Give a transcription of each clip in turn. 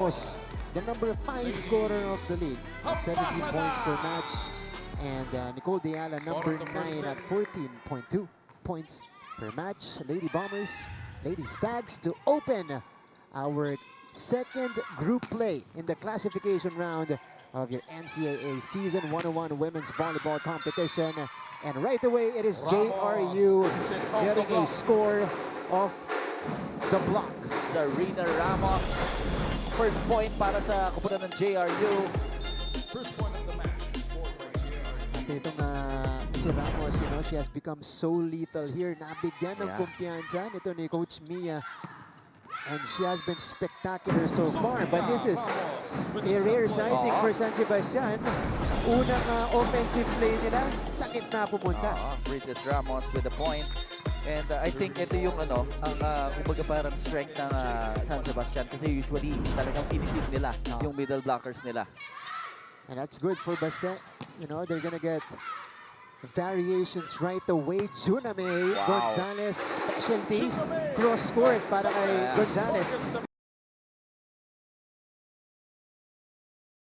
was the number 5 scorer of the league at 17 points per match. And Nicole Diala, number 9 at 14.2 points per match. Lady Bombers, Lady Stags to open our second group play in the classification round of your NCAA Season 101 Women's Volleyball Competition. And right away, it is JRU getting a score of the block. Serena Ramos. First point para sa kupunan ng JRU. First point of the match scored by JRU. At itong si Ramos, you know, she has become so lethal here. Nabigyan ng kumpiyansa nito ni Coach Mia. And she has been spectacular so far. But this is a rare sighting for San Sebastian. Unang offensive play nila, sa gitna pumunta. Princess Ramos with the point. And I think ito yung ang kumbaga parang strength ng San Sebastian kasi usually talagang pinipid nila yung middle blockers nila. And that's good for Basta. You know, they're gonna get variations right away. Juname Gonzalez, specialty cross court para kay Gonzalez.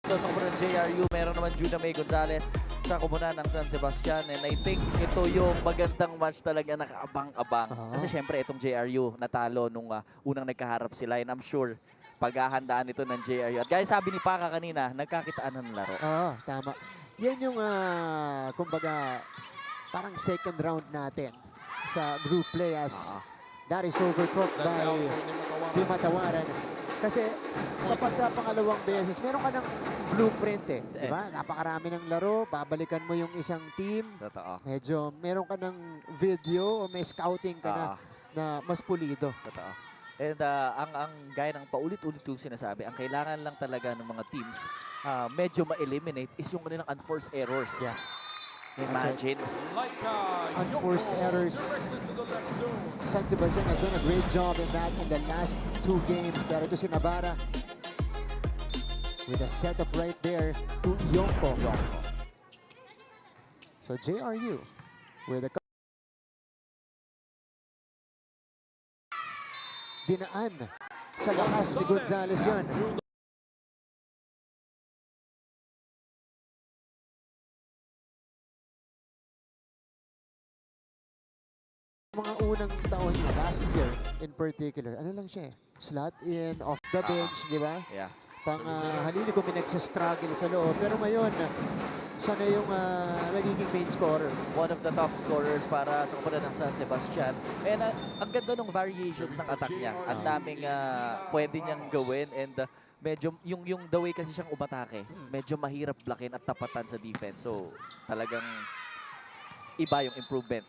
Sa kupunan ng JRU, meron naman Juname Gonzalez sa kupunan ng San Sebastian. And I think ito yung magandang match talaga nakaabang-abang. Kasi syempre itong JRU natalo nung unang nagkaharap sila. And I'm sure paghahandaan ito ng JRU. At guys, sabi ni Paka kanina, nagkakitaan ng laro. Oo, tama. Yan yung, kumbaga, parang second round natin sa group play as that is overcooked by Di Matawaran. Kasi kapag pangalawang beses, meron ka ng blueprint eh. Diba? Napakarami ng laro, babalikan mo yung isang team. Totoo. Medyo meron ka ng video o may scouting ka na mas pulido. Totoo. And ang gaya ng paulit-ulit yung sinasabi, ang kailangan lang talaga ng mga teams medyo ma-eliminate is yung kanilang unforced errors. Yeah. Imagine. Unforced errors. San Sebastian has done a great job in that in the last 2 games. Pero ito si Navarra with a setup right there to Yonko. So JRU with a dinaan sa lakas ni Gonzalez yan. Mga unang taon niya, last year in particular, ano lang siya eh, slot in, off the bench, di ba? Yeah. Pang halili ko struggle sa loob. Pero ngayon, siya na yung nagiging main scorer. One of the top scorers para sa kupunan ng San Sebastian. And ang ganda ng variations ng attack niya. Ang daming pwede niyang gawin. And medyo, yung the way kasi siyang umatake, medyo mahirap blockin at tapatan sa defense. So, talagang iba yung improvement.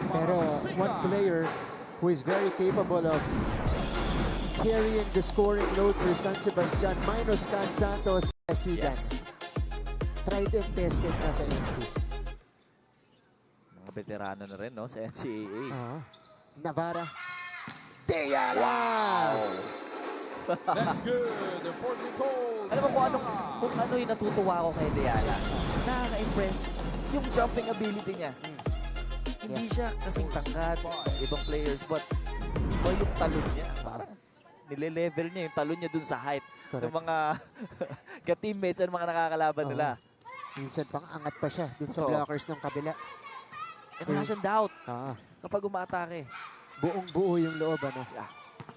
Pero one player who is very capable of carrying the scoring load for San Sebastian minus Can Santos, Sigan. Yes. Tried and tested na sa NC. Mga veterano na rin, no, sa NCAA. Navarra. Diala! Wow! That's good for Nicole. Alam mo kung ano yung natutuwa ko kay Diala? Nakaka-impress yung jumping ability niya. Hindi siya kasing tangkad ibang players, but yung talon niya, parang nile-level niya yung talon niya dun sa height ng mga ka-teammates at mga nakakalaban nila. Minsan pang angat pa siya dun sa blockers ng kabila. And wala siyang doubt kapag umaatake. Buong-buo yung loob, ano?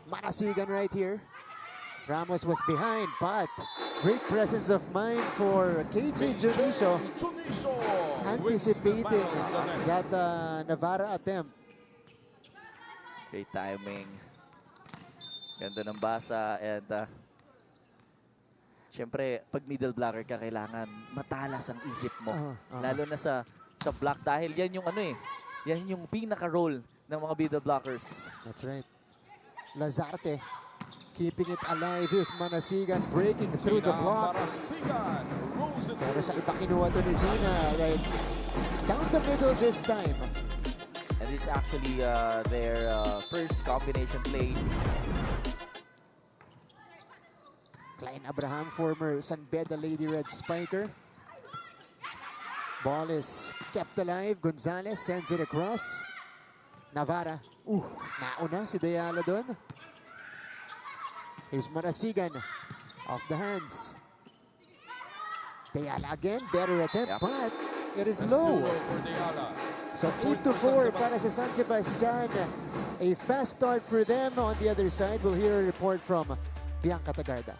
Manasigan right here. Ramos was behind, but great presence of mind for KJ Junicio. Anticipating that Navarra attempt. Great timing. Ganda ng basa. And syempre, pag middle blocker ka, kailangan matalas ang isip mo. Lalo na sa block dahil yan yung yan yung pinaka-role ng mga middle blockers. That's right. Lazarte keeping it alive. Here's Manasigan breaking through the block. Pero sa iba kinuha to ni Dina. Right down the middle this time. And this is actually their first combination play. Klein Abraham, former San Beda Lady Red Spiker. Ball is kept alive. Gonzalez sends it across. Navarra. Nauna si Diala doon. Here's Marasigan off the hands. Deyala again, better attempt, but it is low. For Deyala. So 8-4 para sa San Sebastian. A fast start for them. On the other side, we'll hear a report from Bianca Tagarda.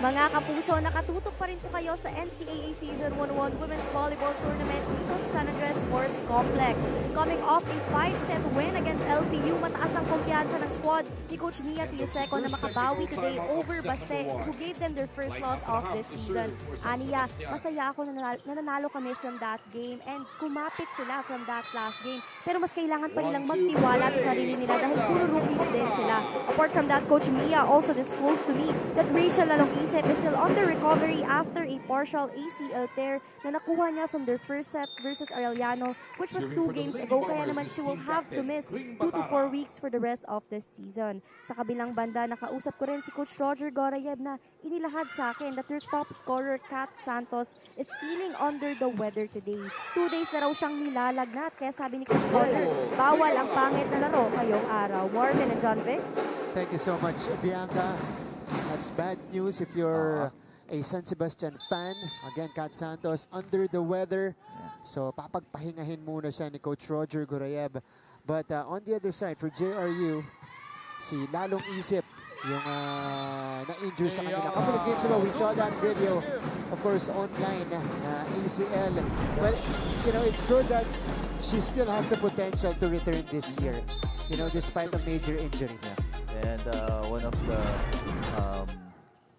Mga kapuso, nakatutok pa rin po kayo sa NCAA Season 1-1 Women's Volleyball Tournament dito sa San Andres Sports Complex. Coming off a 5-set win against LPU, mataas ang kumpiyansa ng squad ni Coach Mia Tioseco na makabawi today over Baste, who gave them their first loss of this season. Aniya, masaya ako na nananalo kami from that game and kumapit sila from that last game. Pero mas kailangan pa nilang magtiwala sa sarili nila dahil puro rookies din sila. Apart from that, Coach Mia also disclosed to me that Rachel Lalong-Isip is still under recovery after a partial ACL tear na nakuha niya from their first set versus Arellano, which was 2 games ago. Kaya naman she will have to miss 2 to 4 weeks for the rest of this season. Sa kabilang banda, nakausap ko rin si Coach Roger Gorayev na inilahad sa akin that their top scorer, Kat Santos, is feeling under the weather today. 2 days na raw siyang nilalagnat, kaya sabi ni Coach Roger, bawal ang pangit na laro ngayong araw. Morgan and John Vic. Thank you so much, Bianca. That's bad news if you're a San Sebastian fan. Again, Kat Santos under the weather. So papagpahingahin muna siya ni Coach Roger Gorayev. But on the other side, for JRU, si Lalong Isip, yung na-injure sa kanila. A couple of games ago, we saw that video, of course, online, ACL. Well, you know, it's good that she still has the potential to return this year, you know, despite a major injury. And one of the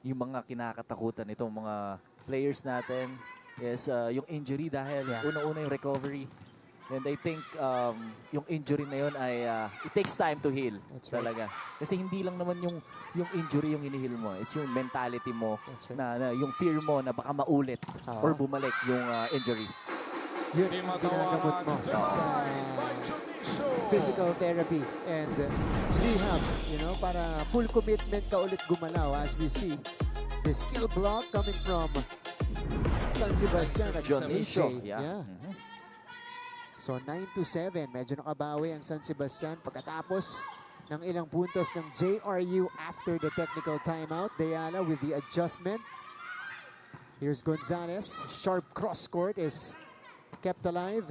yung mga kinakatakutan itong mga players natin is yung injury dahil una-una yung recovery. And I think yung injury na yun ay it takes time to heal. That's right. Talaga. Kasi hindi lang naman yung injury yung hinihil mo. It's yung mentality mo, That's right. na yung fear mo na baka maulit or bumalik yung injury. Yun ang ginagamot mo sa physical therapy and rehab, you know, para full commitment ka ulit gumalaw. As we see, the skill block coming from San Sebastian at John CJ. Yeah. So 9-7, medyo nakabawi ang San Sebastian pagkatapos ng ilang puntos ng JRU after the technical timeout. Deyala with the adjustment. Here's Gonzalez. Sharp cross court is kept alive.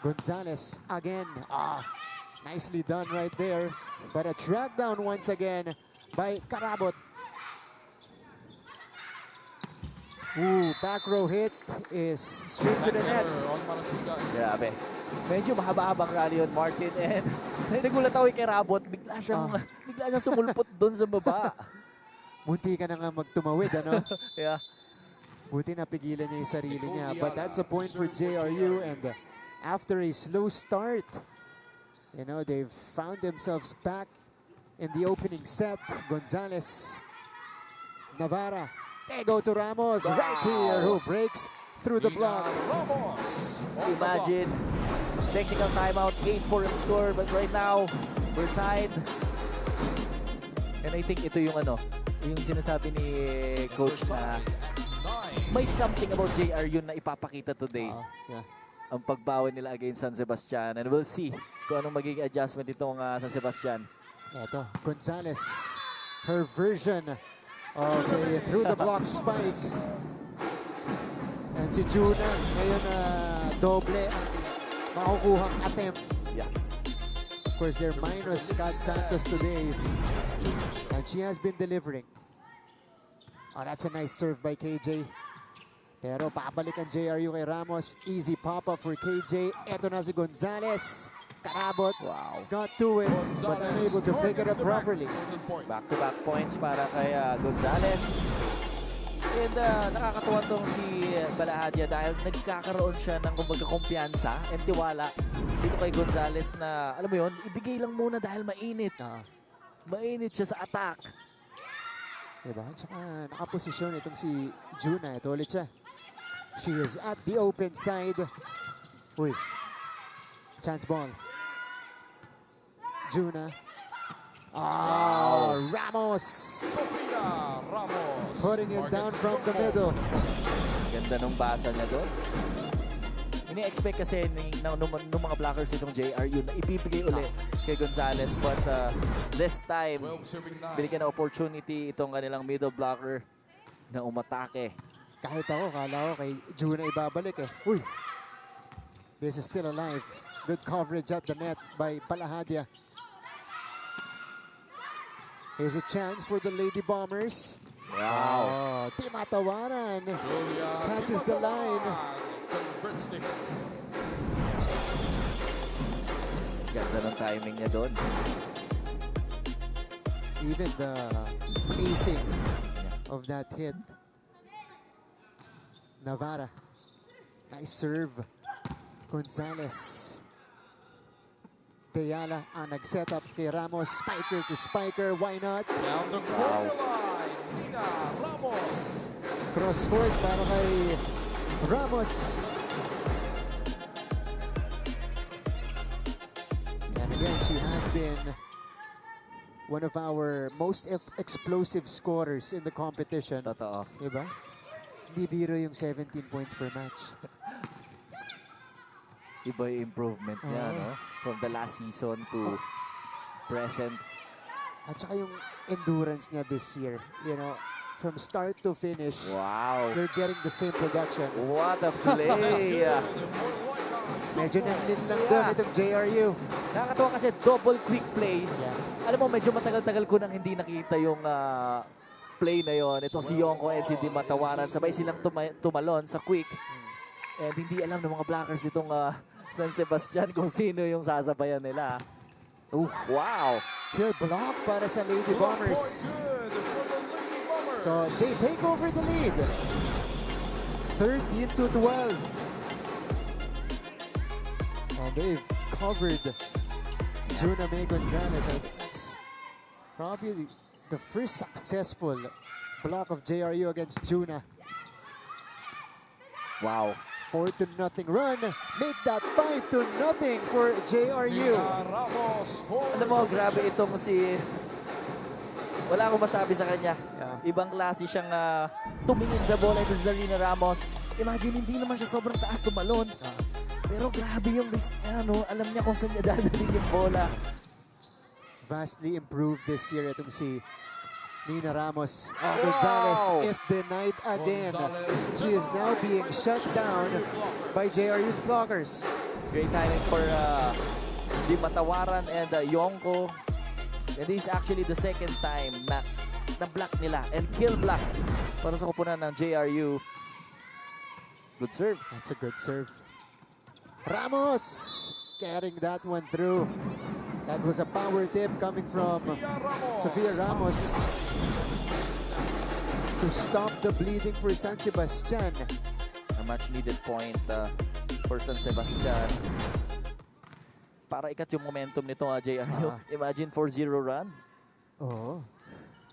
Gonzalez again. Nicely done right there. But a track down once again by Karabot. Ooh, back row hit is straight to the net. Grabe. Medyo mahaba-habang rally on Martin and nagulat ako kay Rabot. Bigla siyang sumulpot doon sa baba. Munti ka na nga magtumawid, ano? Yeah. Buti napigilan niya yung sarili niya. But that's a point for JRU, and after a slow start, you know, they've found themselves back in the opening set. Gonzalez, Navarra, they go to Ramos, right here, who breaks through the block. Imagine, technical timeout, 8-4 ang score, but right now, we're tied. And I think ito yung yung sinasabi ni Coach na may something about JRU na ipapakita today. Ang pagbawi nila against San Sebastian. And we'll see kung anong magiging adjustment itong San Sebastian. Ito, Gonzalez, her version of a through-the-block spike. And si Juna, ngayon doble ang makukuhang attempt. Yes. Of course, they're minus Kat Santos today. And she has been delivering. Oh, that's a nice serve by KJ. Pero pabalik ang JRU kay Ramos. Easy pop-up for KJ. Eto na si Gonzalez. Karabot. Wow. Got to it, but unable to pick it up properly. Back-to-back points para kay Gonzalez. And nakakatuwa tong si Balahadya dahil nagkakaroon siya ng kumbaga kumpiyansa and tiwala dito kay Gonzales na, alam mo yun, ibigay lang muna dahil mainit. Mainit siya sa attack. Diba? Tsaka nakaposisyon itong si Juna. Ito ulit siya. She is at the open side. Uy. Chance ball. Juna. Ramos. Sofia Ramos. Putting it down from the middle. Ganda nung basa niya doon. Ini-expect kasi nung mga blockers itong JRU na ibibigay uli kay Gonzales. But this time, 12 serving 9. binigyan ng opportunity itong kanilang middle blocker na umatake. Kahit ako, kala ko kay Juna ibabalik eh. Uy. This is still alive. Good coverage at the net by Balahadya. Here's a chance for the Lady Bombers. Wow. Di matawaran. Julia Catches the line. Converts the hit. Ganda ng timing niya doon. Even the placing of that hit. Navarra. Nice serve. Gonzales. Deyala ang nag-set up kay Ramos. Spiker to spiker. Why not? Down the corner line. Nina Ramos. Cross court para kay Ramos. And again, she has been one of our most explosive scorers in the competition. Totoo. Diba? Hindi biro yung 17 points per match. Iba yung improvement niya, no? From the last season to present. At saka yung endurance niya this year. You know, from start to finish, Wow. you're getting the same production. What a play! Medyo nanlin lang doon itong JRU. Nakakatawa kasi double quick play. Yeah. Alam mo, medyo matagal-tagal ko nang hindi nakita yung play na yon. Ito si Yonko and si Di Matawaran. Sabay silang tumalon sa quick. And hindi alam ng mga blockers itong San Sebastian kung sino yung sasabayan nila. Oh, Wow! kill block para sa Lady Bombers. Good for the Lady Bombers. So they take over the lead. 13 to 12. And they've covered Juna May Gonzales. I think that's probably the first successful block of JRU against Juna. Wow! 4-0 run. Make that 5-0 for JRU. Nina Ramos scores. Alam mo, grabe itong si... Wala akong masabi sa kanya. Yeah. Ibang klase siyang tumingin sa bola ito si Zarina Ramos. Imagine, hindi naman siya sobrang taas tumalon. Pero grabe yung alam niya kung saan niya dadalhin yung bola. Vastly improved this year itong si Nina Ramos. Gonzales is denied again. She is now being shut down by JRU's blockers. Great timing for Di Matawaran and Yonko. And this is actually the second time na block nila and kill block para sa kupunan ng JRU. Good serve. That's a good serve. Ramos carrying that one through. That was a power tip coming from Sofia Ramos to stop the bleeding for San Sebastian. A much needed point for San Sebastian. Para ikat yung momentum nito JRU. Imagine 4-0 run. Oo.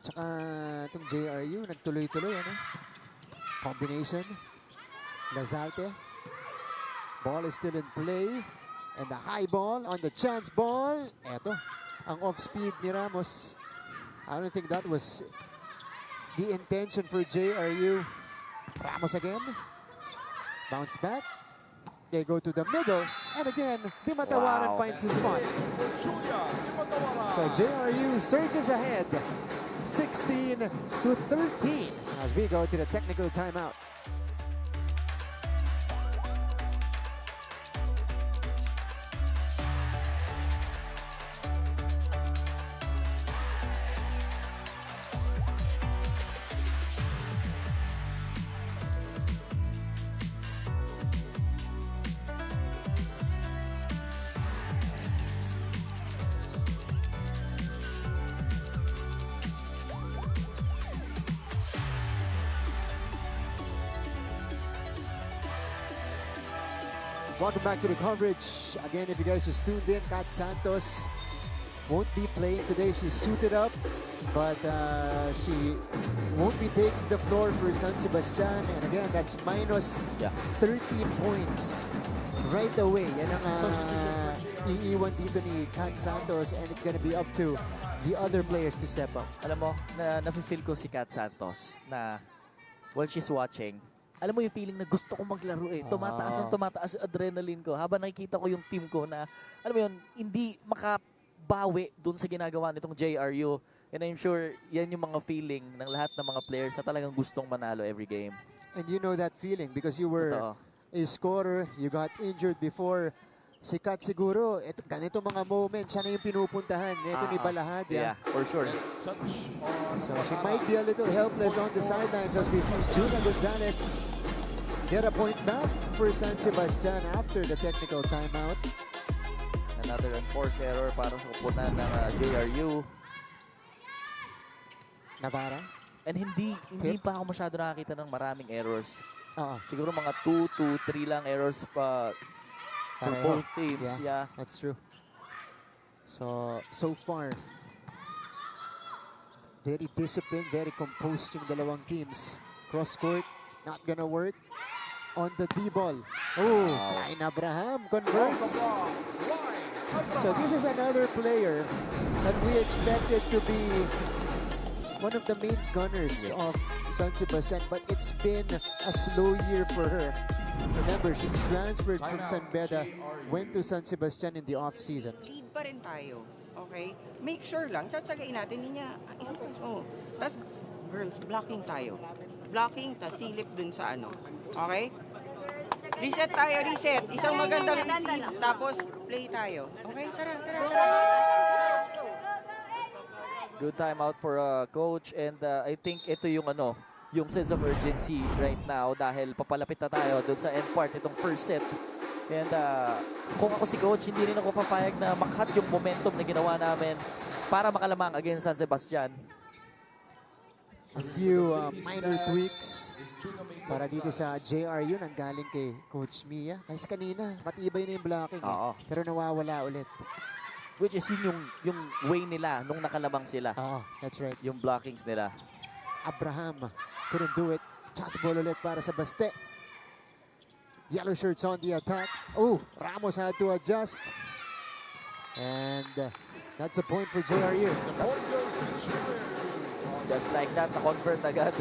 Tsaka itong JRU nagtuloy-tuloy. Combination. Lazalte. Ball is still in play. And the high ball on the chance ball. Eto, ang off-speed ni Ramos. I don't think that was the intention for JRU. Ramos again. Bounce back. They go to the middle. And again, Di Matawaran finds his spot. Julia Di Matawaran. So JRU surges ahead. 16 to 13 as we go to the technical timeout. Welcome back to the coverage. Again, if you guys just tuned in, Kat Santos won't be playing today. She's suited up, but she won't be taking the floor for San Sebastian. And again, that's minus 13 points right away. Yan ang iiwan dito ni Kat Santos, and it's gonna be up to the other players to step up. Alam mo, nafe-feel ko si Kat Santos na while she's watching, alam mo yung feeling na gusto ko maglaro eh. Tumataas yung adrenaline ko. Habang nakikita ko yung team ko na, alam mo yun, hindi makabawi dun sa ginagawa nitong JRU. And I'm sure yan yung mga feeling ng lahat ng mga players na talagang gustong manalo every game. And you know that feeling because you were a scorer, you got injured before. Si Kat siguro, ganito mga moments, siya na yung pinupuntahan. Ito ni Balahad. Yeah, for sure. Touch on So she might be a little helpless on the sidelines as we see Juna Gonzalez get a point back for San Sebastian after the technical timeout. Another enforced error para sa kupunan ng JRU. Navarra. And hindi pa ako masyado nakakita ng maraming errors. Siguro mga 2 to 3 lang errors pa for both teams. Yeah, that's true. So far, very disciplined, very composed yung dalawang teams. Cross court, not gonna work. On the D-ball. Oh, Ryan Abraham converts. So this is another player that we expected to be one of the main gunners of San Sebastian, but it's been a slow year for her. Remember, she transferred from San Beda, went to San Sebastian in the off-season. Lead pa rin tayo, okay? Make sure lang, tsatsagain natin niya. Tapos, girls, blocking tayo. Blocking, tas silip dun sa ano. Okay? Reset tayo, reset. Isang magandang receive, tapos play tayo. Okay, tara. Good timeout for coach, and I think ito yung yung sense of urgency right now dahil papalapit na tayo doon sa end part itong first set. And kung ako si coach, hindi rin ako papayag na makahat yung momentum na ginawa namin para makalamang against San Sebastian. A few minor tweaks para dito sa JRU nang galing kay Coach Mia. Kasi kanina, matibay na yung blocking pero nawawala ulit. Which is yung way nila nung nakalamang sila. That's right. Yung blockings nila. Abraham couldn't do it. Chance ball ulit para sa Baste. Yellow shirts on the attack. Oh, Ramos had to adjust. And that's a point for JRU. Just like that, na-convert agad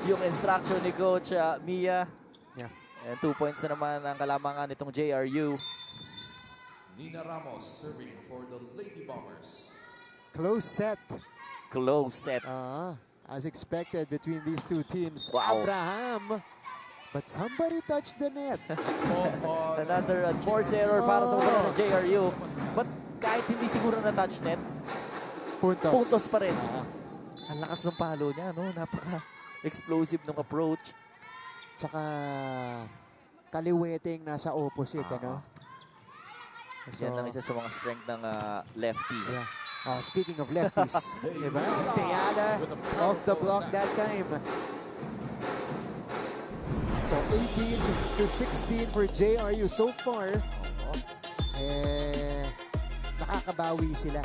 yung instruction ni Coach Mia. Yeah. And 2 points na naman ang kalamangan nitong JRU. Nina Ramos serving for the Lady Bombers. Close set. Close set. As expected between these two teams. Wow. Abraham. But somebody touched the net. Another enforced error para sa mga ng JRU. But kahit hindi siguro na-touch net, puntos pa rin. Ang lakas ng palo niya, no? Napaka-explosive ng approach. Tsaka kaliweting nasa opposite, ano? So, yan ang isa sa mga strength ng lefty. Yeah. Speaking of lefties, diba? Teala off the block that time. So 18 to 16 for JRU so far. Nakakabawi sila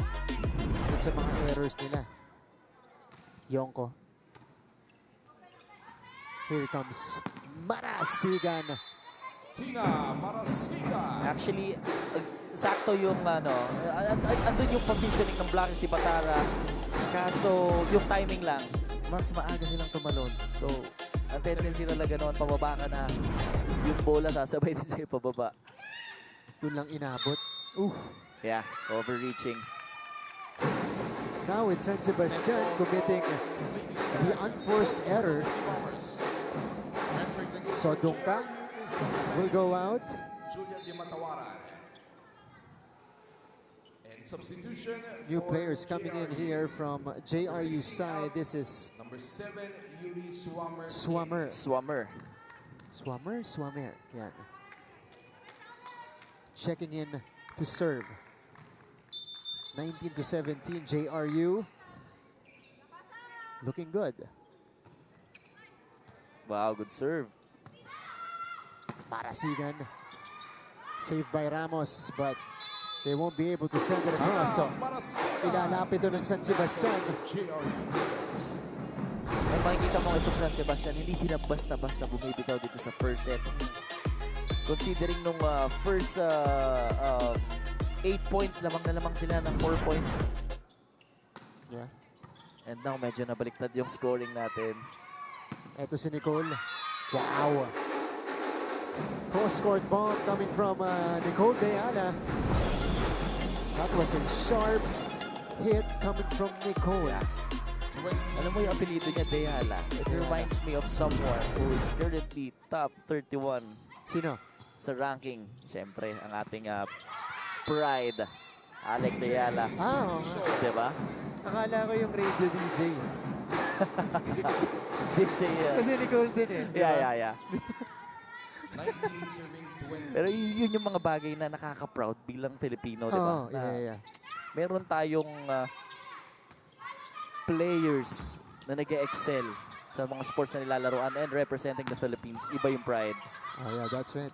sa mga errors nila. Yonko. Here comes Marasigan. Tina Marasigan. Actually, sakto yung andun yung positioning ng blockers ni Batara. Kaso yung timing lang, mas maaga silang tumalon. So, ang tendency talaga noon, pababa ka na. Yung bola sasabay din sa'yo pababa. Doon lang inabot. Yeah, overreaching. Now it's San Sebastian committing the unforced error. So Dungka will go out. Julia Limatawaran. And substitution. New players coming in here from JRU side. This is number 7, Yuri Swammer. Swammer. Yeah. Checking in to serve. 19 to 17, JRU. Looking good. Wow, good serve. Marasigan. Saved by Ramos, but they won't be able to send it across. So, ilalapit doon ng San Sebastian. Ay, makikita mo itong San Sebastian, hindi sila basta-basta bumibitaw dito sa first set. Considering nung first 8 points, lamang sila ng 4 points. Yeah. And now, medyo nabaliktad yung scoring natin. Ito si Nicole. Wow. Cross-court bomb coming from Nicole De Ala. That was a sharp hit coming from Nicole. Alam mo yung apelido niya, Deala. It reminds me of someone who is currently top 31 Sino? sa ranking. Siyempre, ang ating pride, Alex Ayala. Ah, oo. Diba? Akala ko yung radio DJ. DJ, Kasi Nicole din eh. di ba? yeah. 19 serving 20. Pero yun yung mga bagay na nakaka-proud bilang Filipino, di ba? Oo, yeah. Meron tayong players na nag-excel sa mga sports na nilalaroan and representing the Philippines. Iba yung pride. Oh yeah, that's right.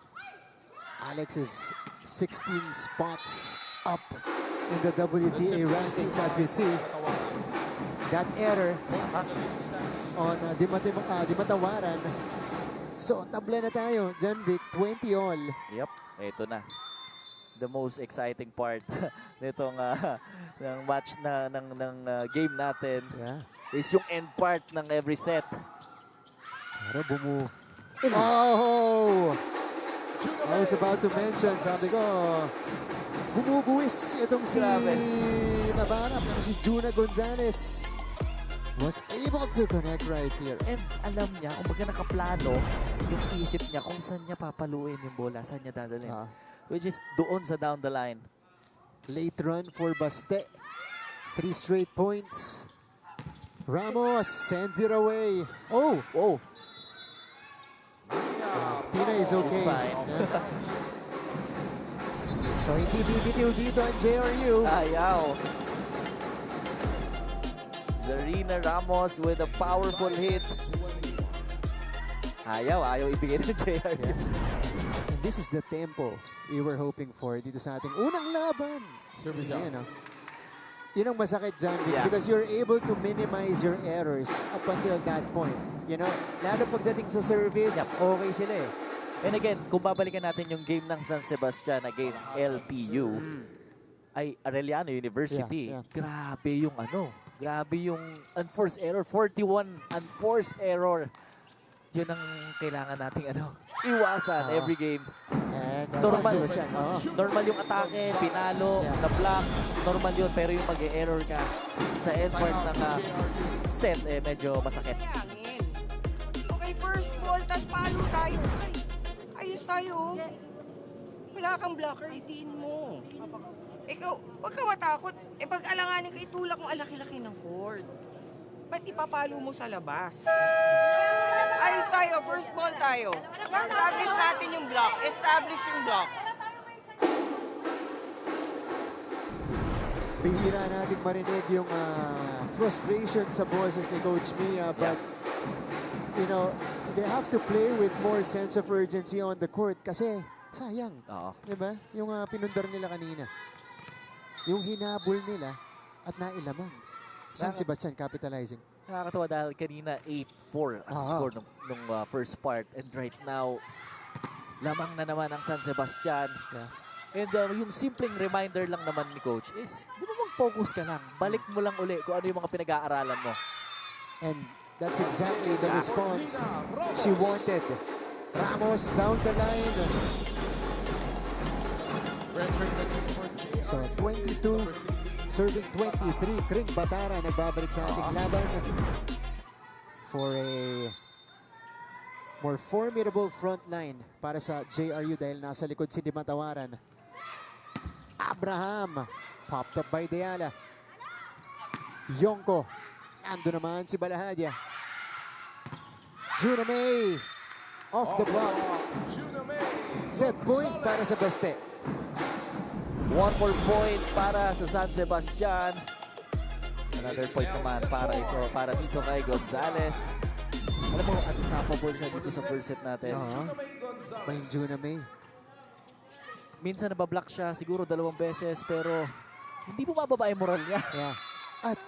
Alex is 16 spots up in the WTA rankings as we see. That error on Di Matawaran. So, tabla na tayo. John Vic, 20 all. Yep, ito na. The most exciting part nitong ng match ng game natin Yeah. is yung end part ng every set. Pero Oh! I was about to mention, sabi ko, bumubuwis itong si Grabe. Navarra, pero si Juna Gonzalez was able to connect right here. And alam niya, kung baga nakaplano, yung isip niya kung saan niya papaluin yung bola, saan niya dadalhin. Which is doon sa down the line. Late run for Baste. 3 straight points. Ramos sends it away. Oh! Oh, Tina is okay. It's fine. Yeah. So hindi bibitiw dito ang JRU. ayaw. Zarina Ramos with a powerful hit. Ayaw ibigay ng JR. Yeah. And this is the tempo we were hoping for dito sa ating unang laban. Service Ayan, out. no? Yun ang masakit dyan, Vic, Yeah. because you're able to minimize your errors up until that point. You know, lalo pagdating sa service, okay sila eh. And again, kung babalikan natin yung game ng San Sebastian against LPU, ay Arellano University, Yeah. grabe yung unforced error, 41 unforced error. Yun ang kailangan nating iwasan every game. And Normal. San Sebastian, Normal yung atake, pinalo, na-block, normal yun. Pero yung mag-error ka sa end part ng set, medyo masakit. Hangin. Okay, first ball, tas palo tayo. Ay, ayos tayo. Wala kang blocker, itiin mo. Ikaw, huwag ka matakot. Pag alanganin ka, itulak mo alaki-laki ng court. Ba't ipapalo mo sa labas? Ayos tayo, first ball tayo. Establish natin yung block. Establish yung block. bihira natin marinig yung frustration sa boses ni Coach Mia, but you know, they have to play with more sense of urgency on the court kasi sayang. Oo. Diba? Yung pinundar nila kanina. Yung hinabol nila at nailamang. San Sebastian capitalizing. Nakakatawa dahil kanina 8-4 ang score nung first part. And right now, lamang na naman ang San Sebastian. Yeah. And yung simpleng reminder lang naman ni Coach is, di ba mag-focus ka lang? Balik mo lang uli kung ano yung mga pinag-aaralan mo. And that's exactly the response she wanted. Ramos down the line. So 22, serving 23. Kring Batara nagbabalik sa ating laban for a more formidable front line para sa JRU dahil nasa likod si Di Matawaran. Abraham, popped up by Deala. Yonko, ando naman si Balahadia. Juna May, off the block. Set point para sa Baste. 1 more point para sa San Sebastian. Another point naman para dito kay Gonzalez. Alam mo, unstoppable siya dito sa first set natin. May Juna May. minsan nabablock siya, siguro 2 beses, pero hindi bumababa yung moral niya. Yeah. At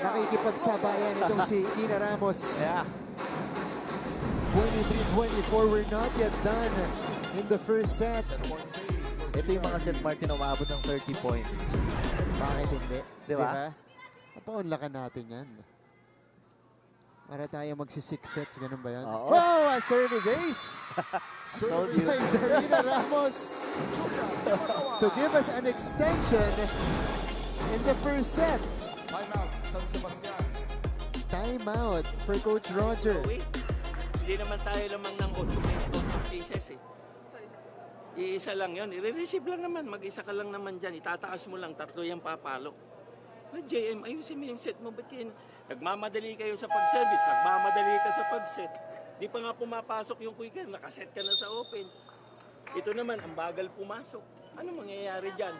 nakikipagsabayan itong si Nina Ramos. Yeah. 23-24, we're not yet done in the first set. Ito yung mga set, Martin, na umabot ng 30 points. Bakit hindi? Diba? Papaunlakan natin yan. Para tayo magsi-6 sets, ganun ba yan? Oo. Wow! A service ace! Told you. By Zarina Ramos to give us an extension in the first set. Timeout, San Sebastian. Timeout for Coach Roger. Hindi naman tayo lamang ng 8 pieces eh. Iisa lang yun. I-receive lang naman. Mag-isa ka lang naman dyan. Itataas mo lang. 3 yung papalo. JM, ayusin mo yung set mo. Ba't yun? Nagmamadali kayo sa pag-service. Nagmamadali ka sa pag-set. Di pa nga pumapasok yung quicker. Nakaset ka na sa open. Ito naman, ang bagal pumasok. Ano mangyayari dyan?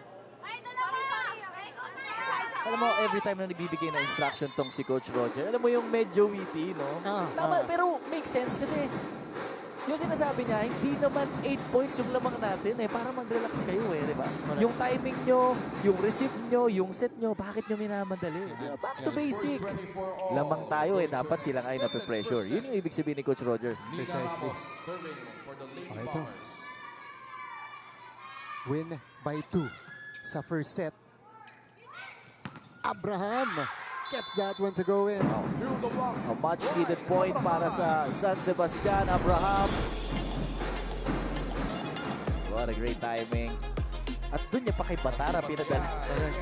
Alam mo, every time na nagbibigay na instruction tong si Coach Roger, alam mo yung medyo witty, no? Tama, pero makes sense kasi yung sinasabi niya, hindi naman 8 points yung lamang natin eh. Para mag-relax kayo eh, di ba? Yung timing nyo, yung receive nyo, yung set nyo, bakit nyo minamadali? Diba? Back to basic. Lamang tayo eh, dapat sila kayo nape-pressure. Yun yung ibig sabihin ni Coach Roger. Nina Precisely. Ramos serving for the Lady Okay, ito. Bombers. Win by 2 sa first set. Abraham gets that one to go in. Through the block. A much needed point para sa San Sebastian. Abraham. What a great timing. At dun niya pa kay Batara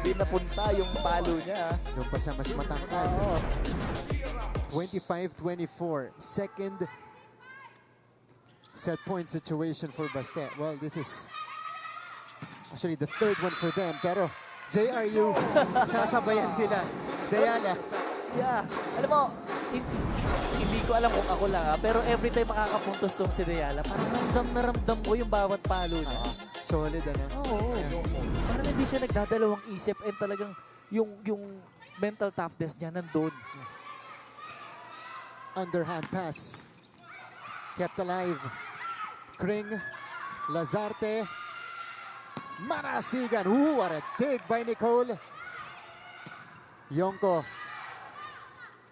pinapunta yung palo niya. Doon pa sa mas matangkad. Oo. 25-24. Second set point situation for Bastet. Well, this is actually the third one for them. Pero JRU, sasabayan sila. Diana. Yeah. Alam mo, hindi ko alam kung ako lang pero every time makakapuntos tong si Diala, parang ramdam na ramdam ko yung bawat palo niya. Solid, ano? Oo. Parang hindi siya nagdadalawang isip and talagang yung mental toughness niya nandun. Underhand pass. Kept alive. Kring. Lazarte. Marasigan. Ooh, what a dig by Nicole. Yonko.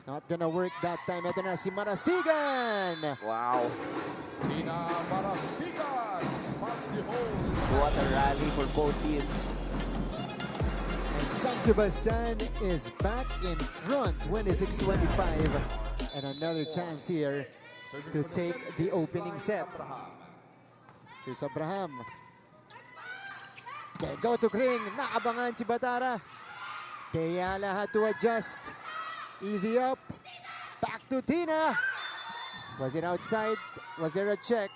Not gonna work that time. Ito na si Marasigan. Wow. Nina Marasigan spots the hole. What a rally for both teams. And San Sebastian is back in front. 26-25. And another chance here to take the opening set. Here's Abraham. They go to Kring. Nakabangan si Batara. Deyala had to adjust. Easy up. Back to Tina. Was it outside? Was there a check?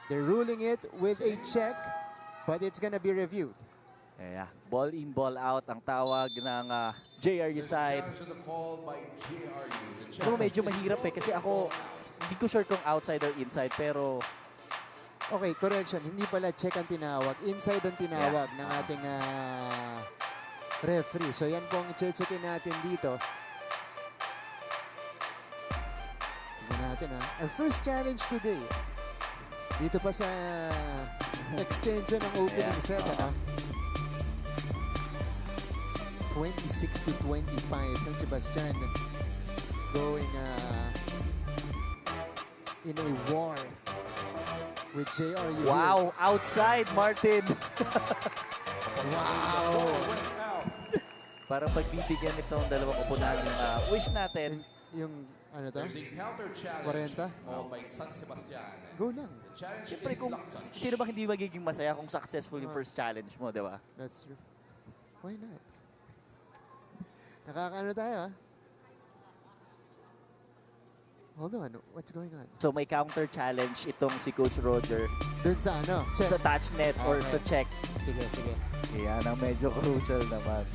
They're ruling it with a check, but it's gonna be reviewed. Yeah, ball in, ball out ang tawag ng JRU side. Challenge to the call by JRU. The Pero medyo mahirap eh kasi ako hindi ko sure kung outside or inside pero Okay, correction. Hindi pala check ang tinawag. Inside ang tinawag ng ating referee. So yan po ang checkin natin dito. Tignan natin Our first challenge today. Dito pa sa extension ng opening set. 26-25. San Sebastian going in a war with JRU. wow, outside Martin. Wow! Para pagbibigyan itong dalawang upunan yung wish natin. Yung ano to? There's a counter challenge 40? called by San Sebastian. Go lang. The challenge Siyempre is kung lock touch. sino ba hindi magiging masaya kung successful yung first challenge mo, di ba? That's true. Why not? Nakakaano tayo Hold on. What's going on? So may counter challenge itong si Coach Roger Dun sa ano? Check. sa touch net or Okay. sa check. Sige, sige. Yan ang medyo crucial naman.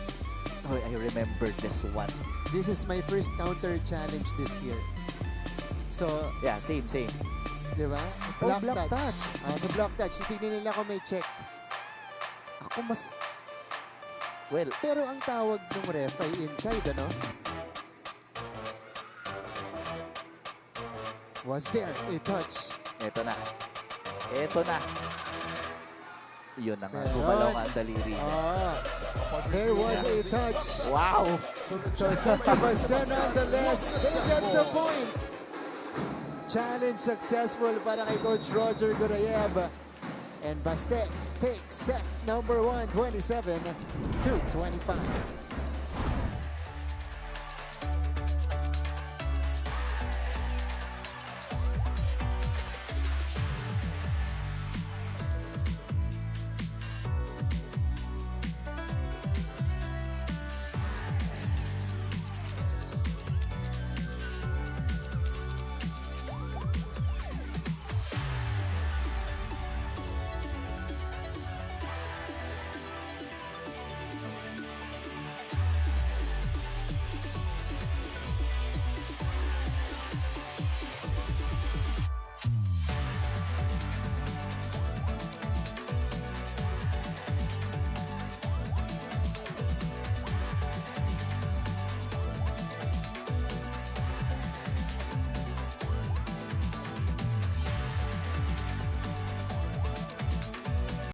Oh, I remember this one. This is my first counter challenge this year. So, Yeah, same. di ba? Oh, block touch. Sa block touch, titignan nila kung may check. Ako mas... Well, Pero ang tawag ng ref ay inside, ano? Was there a touch? eto na. Yun na nga, Meron. gumalaw nga ang daliri. There was a touch. Wow! So San Sebastian nonetheless, they get the point. Challenge successful para kay Coach Roger Gurayev. And Baste takes set number 1, 27-25.